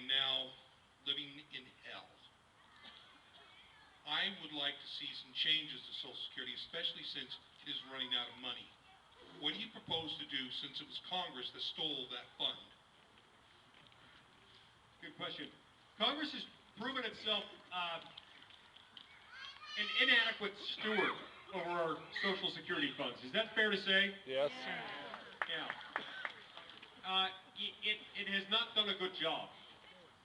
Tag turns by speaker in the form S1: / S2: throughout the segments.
S1: am now living in hell. I would like to see some changes to Social Security, especially since it is running out of money. What do you propose to do since it was Congress that stole that fund?
S2: Good question. Congress has proven itself an inadequate steward over our Social Security funds. Is that fair to say?
S3: Yes.
S2: Yeah. It has not done a good job.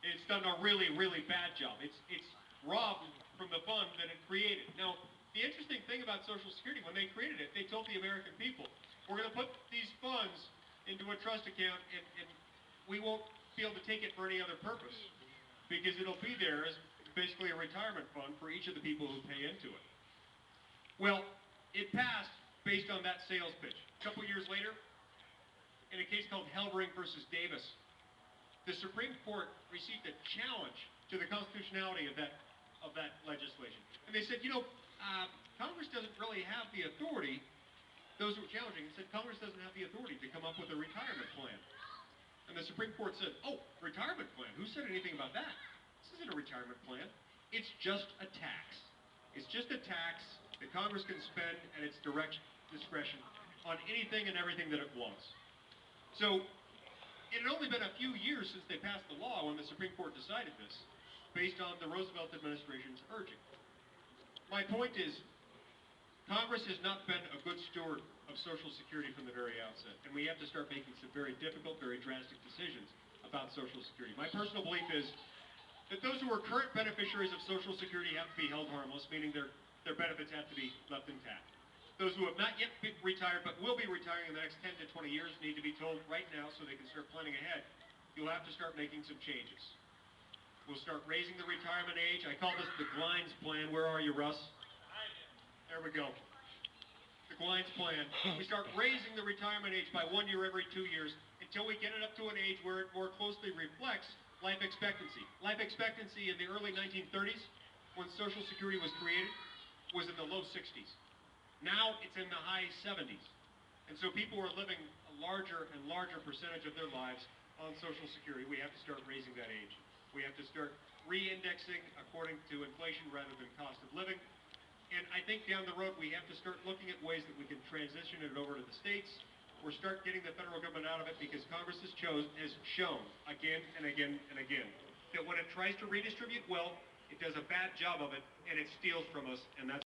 S2: It's done a really, really bad job. It's robbed from the fund that it created. Now, the interesting thing about Social Security, when they created it, they told the American people, we're going to put these funds into a trust account and we won't be able to take it for any other purpose because it'll be there as basically a retirement fund for each of the people who pay into it. Well, it passed based on that sales pitch. A couple years later, in a case called Helvering versus Davis, the Supreme Court received a challenge to the constitutionality of that legislation. And they said, Congress doesn't really have the authority. Those who were challenging said Congress doesn't have the authority to come up with a retirement plan. And the Supreme Court said, oh, retirement plan? Who said anything about that? This isn't a retirement plan. It's just a tax. It's just a tax that Congress can spend at its direct discretion on anything and everything that it wants. So it had only been a few years since they passed the law when the Supreme Court decided this, based on the Roosevelt administration's urging. My point is, Congress has not been a good steward of Social Security from the very outset, and we have to start making some very difficult, very drastic decisions about Social Security. My personal belief is that those who are current beneficiaries of Social Security have to be held harmless, meaning their benefits have to be left intact. Those who have not yet been retired but will be retiring in the next 10 to 20 years need to be told right now so they can start planning ahead. You'll have to start making some changes. We'll start raising the retirement age. I call this the Glines plan. Where are you, Russ? There we go. The Glines plan. We start raising the retirement age by 1 year every 2 years until we get it up to an age where it more closely reflects life expectancy. Life expectancy in the early 1930s, when Social Security was created, was in the low 60s. Now it's in the high 70s. And so people are living a larger and larger percentage of their lives on Social Security. We have to start raising that age. We have to start re-indexing according to inflation rather than cost of living. And I think down the road we have to start looking at ways that we can transition it over to the states or start getting the federal government out of it, because Congress has shown again and again and again that when it tries to redistribute wealth, it does a bad job of it and it steals from us, and that's